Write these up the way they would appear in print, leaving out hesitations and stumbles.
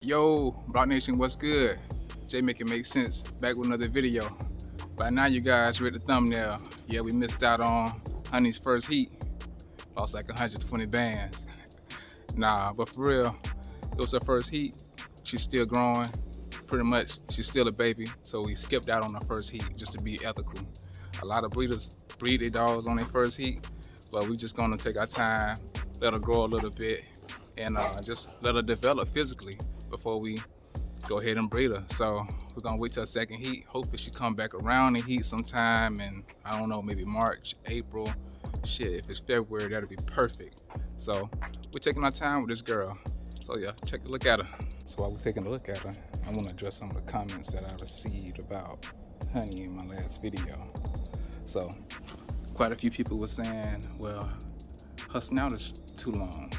Yo, Block Nation, what's good? Jay Make It Make Sense, back with another video. By now you guys read the thumbnail. Yeah, we missed out on Honey's first heat. Lost like 120 bands. Nah, but for real, it was her first heat. She's still growing. Pretty much, she's still a baby. So we skipped out on her first heat just to be ethical. A lot of breeders breed their dogs on their first heat, but we just gonna take our time, let her grow a little bit, and just let her develop physically before we go ahead and breed her. So we're gonna wait till second heat. Hopefully she come back around and heat sometime in, I don't know, maybe March, April. Shit, if it's February, that'll be perfect. So we're taking our time with this girl. So yeah, take a look at her. So while we're taking a look at her, I wanna address some of the comments that I received about Honey in my last video. So quite a few people were saying, well, her snout is too long.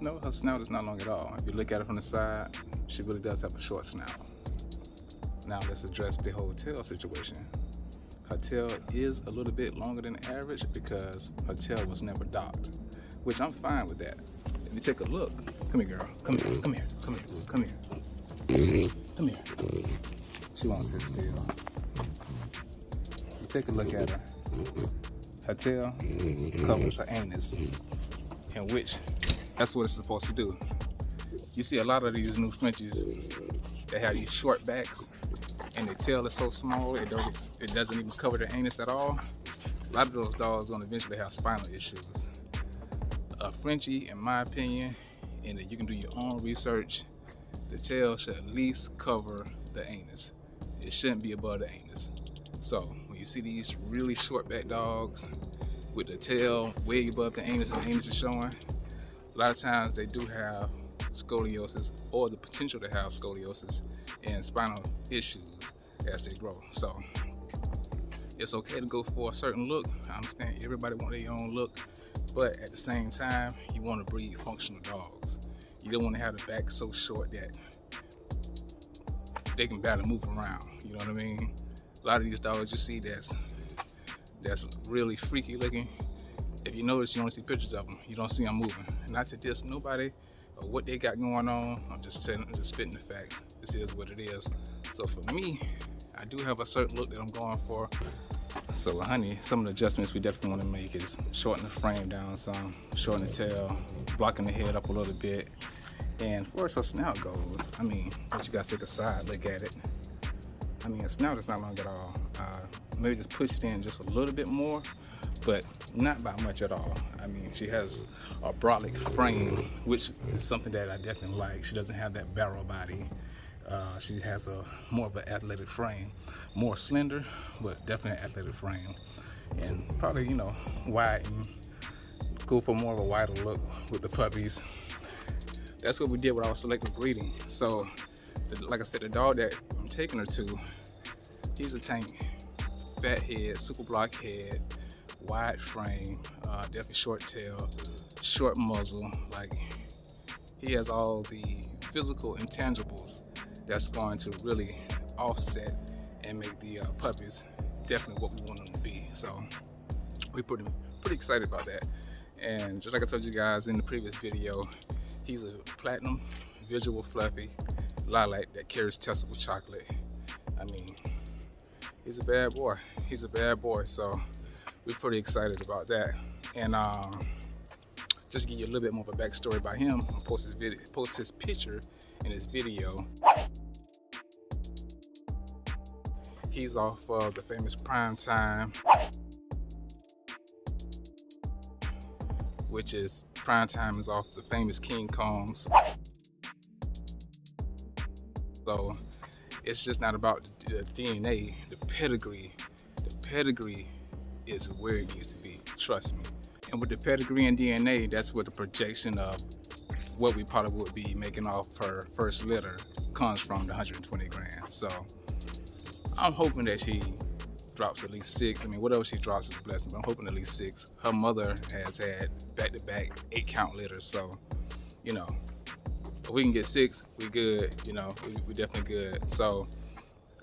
No, her snout is not long at all. If you look at it from the side, she really does have a short snout. Now let's address the whole tail situation. Her tail is a little bit longer than average because her tail was never docked, which I'm fine with that. If you take a look, come here girl, come here, come here, come here, come here, come here. She won't sit still. If you take a look at her, her tail covers her anus, in which that's what it's supposed to do. You see a lot of these new Frenchies that have these short backs and the tail is so small it doesn't even cover the anus at all. A lot of those dogs are going to eventually have spinal issues. A Frenchie, in my opinion, and you can do your own research, the tail should at least cover the anus. It shouldn't be above the anus. So when you see these really short back dogs with the tail way above the anus and the anus is showing, a lot of times they do have scoliosis or the potential to have scoliosis and spinal issues as they grow. So it's okay to go for a certain look. I understand everybody wants their own look, but at the same time, you want to breed functional dogs. You don't want to have the back so short that they can barely move around. You know what I mean? A lot of these dogs you see that's really freaky looking. If you notice, you only see pictures of them. You don't see them moving. Not to diss nobody or what they got going on. I'm just spitting the facts. This is what it is. So for me, I do have a certain look that I'm going for. So Honey, some of the adjustments we definitely want to make is shorten the frame down some, shorten the tail, blocking the head up a little bit. And as far as her snout goes, I mean, you gotta take a side look at it. I mean, her snout is not long at all. Maybe just push it in just a little bit more, but not by much at all. I mean, she has a brolic frame, which is something that I definitely like. She doesn't have that barrel body. She has a more of an athletic frame, more slender, but definitely an athletic frame. And probably, you know, wide and go for more of a wider look with the puppies. That's what we did with our selective breeding. So, like I said, the dog that I'm taking her to, he's a tank. Fat head, super block head, wide frame, definitely short tail, short muzzle. Like, he has all the physical intangibles that's going to really offset and make the puppies definitely what we want them to be. So we're pretty excited about that. And just like I told you guys in the previous video, he's a platinum visual fluffy lilac that carries testable chocolate. I mean, he's a bad boy. He's a bad boy. So we're pretty excited about that. And just to give you a little bit more of a backstory about him, I'll post his picture in his video. He's off of the famous Prime Time, which is Prime Time is off the famous King Kongs. So it's just not about the DNA, the pedigree. The pedigree is where it needs to be, trust me. And with the pedigree and DNA, that's where the projection of what we probably would be making off her first litter comes from, the 120 grams. So I'm hoping that she drops at least 6. I mean, whatever she drops is a blessing, but I'm hoping at least 6. Her mother has had back-to-back 8-count litters, so, you know, if we can get 6, we good, you know, we definitely good. So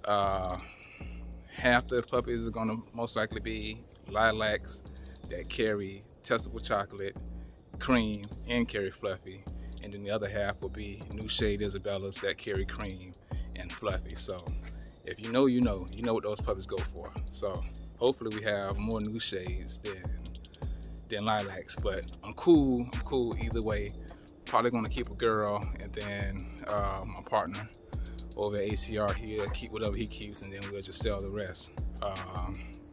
half the puppies are gonna most likely be lilacs that carry testable chocolate, cream, and carry fluffy. and then the other half will be new shade Isabellas that carry cream and fluffy. So if you know, you know what those puppies go for. So hopefully we have more new shades than lilacs, but I'm cool either way. Probably gonna keep a girl, and then my partner over at ACR, he'll keep whatever he keeps, and then we'll just sell the rest.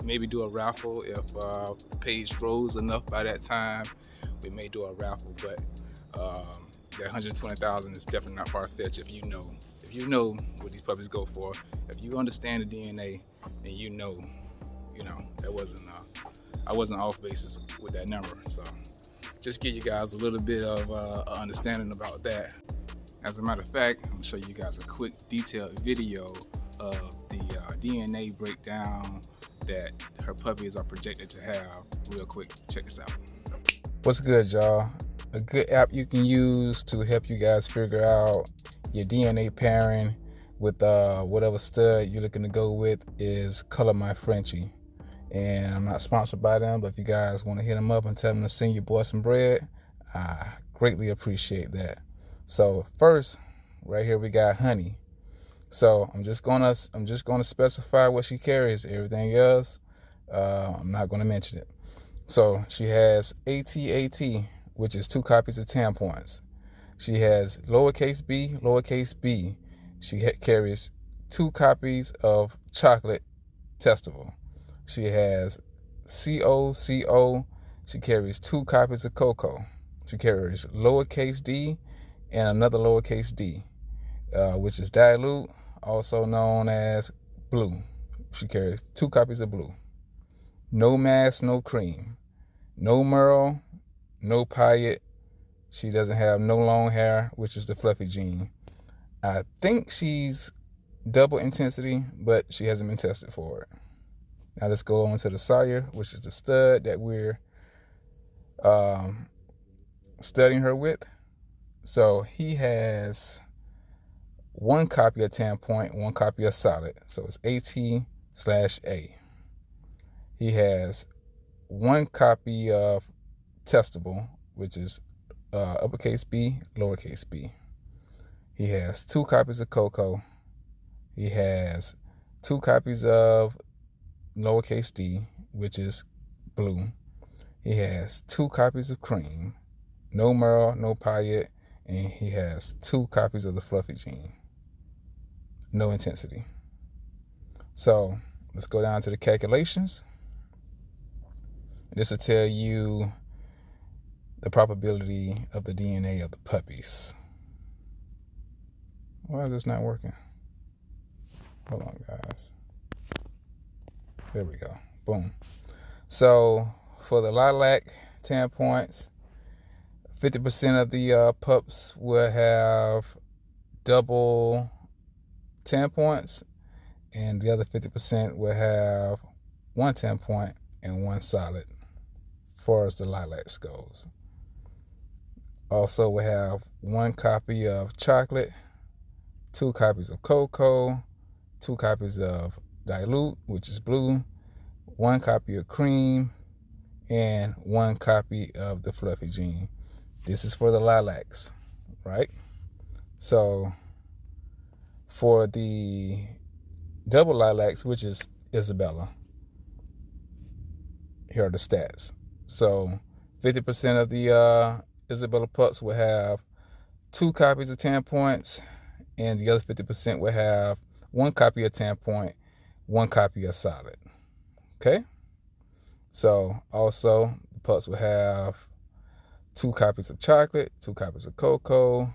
Maybe do a raffle if the page grows enough by that time. We may do a raffle, but that 120,000 is definitely not far-fetched if you know what these puppies go for. If you understand the DNA, then you know that wasn't I wasn't off basis with that number. So just give you guys a little bit of understanding about that. As a matter of fact, I'm gonna show you guys a quick detailed video of the DNA breakdown that her puppies are projected to have real quick. Check this out. What's good, y'all? A good app you can use to help you guys figure out your DNA pairing with whatever stud you're looking to go with is Color My Frenchie. And I'm not sponsored by them, but if you guys want to hit them up and tell them to send your boy some bread, I greatly appreciate that. So first, right here we got Honey. So I'm just gonna specify what she carries. Everything else, I'm not gonna mention it. So she has AT, which is 2 copies of tampons. She has lowercase b. She carries 2 copies of chocolate testicle. She has CO. She carries 2 copies of cocoa. She carries lowercase d and another lowercase d, which is dilute, also known as blue. She carries 2 copies of blue. No mass, no cream. No merle, no piet. She doesn't have no long hair, which is the fluffy gene. I think she's double intensity, but she hasn't been tested for it. Now let's go on to the sire, which is the stud that we're studying her with. So he has 1 copy of Tampoint, 1 copy of Solid. So it's AT/A. He has 1 copy of Testable, which is uppercase B, lowercase b. He has 2 copies of Cocoa. He has 2 copies of lowercase d, which is blue. He has 2 copies of Cream. No merle, no piet. And he has 2 copies of the fluffy gene. No intensity. So let's go down to the calculations. This will tell you the probability of the DNA of the puppies. Why is this not working? Hold on, guys. There we go. Boom. So for the lilac Tampoints, 50% of the pups will have double Tampoints, and the other 50% will have 1 Tampoint and 1 solid, as far as the lilacs goes. Also, we have 1 copy of chocolate, 2 copies of cocoa, 2 copies of dilute, which is blue, 1 copy of cream, and 1 copy of the fluffy gene. This is for the lilacs, right? So for the double lilacs, which is Isabella, here are the stats. So 50% of the Isabella pups will have 2 copies of Tampoints, and the other 50% will have 1 copy of Tampoint, 1 copy of Solid. Okay? So also the pups will have 2 copies of chocolate, 2 copies of cocoa,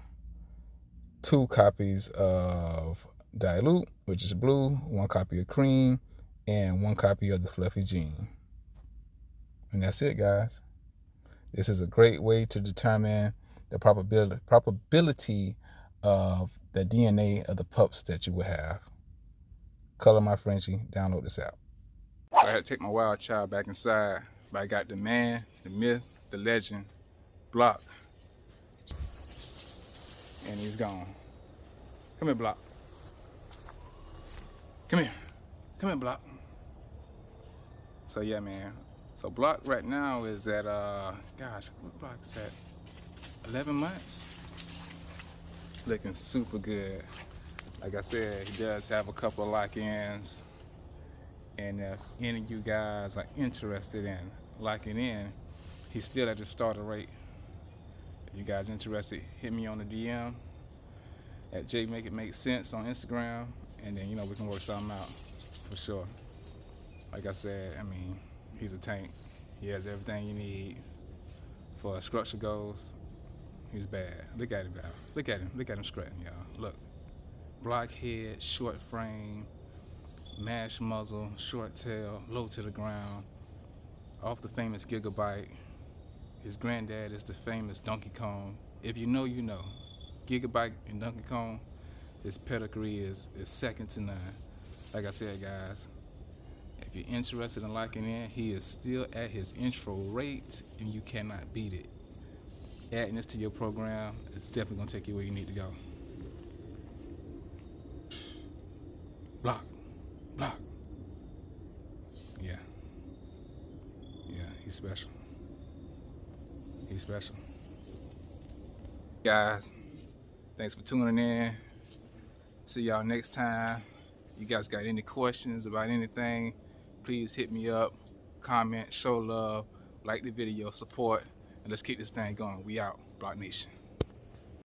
2 copies of dilute, which is blue, 1 copy of cream, and 1 copy of the fluffy gene. And that's it, guys. This is a great way to determine the probability of the DNA of the pups that you will have. Color My Frenchie. Download this app. So I had to take my wild child back inside, but I got the man, the myth, the legend, Block, and he's gone. Come here, Block. Come here, Block. So yeah, man. So Block right now is at, gosh, what Block is at? 11 months? Looking super good. Like I said, he does have a couple of lock-ins, and if any of you guys are interested in locking in, he's still at the starter rate. If you guys interested, hit me on the DM at JMakeItMakeSense on Instagram, and then we can work something out for sure. Like I said, I mean, he's a tank. He has everything you need for structure goals. He's bad. Look at him, y'all. Look at him. Look at him strutting, y'all. Look. Block head, short frame, mash muzzle, short tail, low to the ground. Off the famous Gigabyte. His granddad is the famous Donkey Kong. If you know, you know. Gigabyte and Donkey Kong, his pedigree is second to none. Like I said, guys, if you're interested in locking in, he is still at his intro rate, and you cannot beat it. Adding this to your program, it's definitely gonna take you where you need to go. Block, block. Yeah, he's special. He's special. Guys, thanks for tuning in. See y'all next time. You guys got any questions about anything, please hit me up, comment, show love, like the video, support, and let's keep this thing going. We out, Block Nation.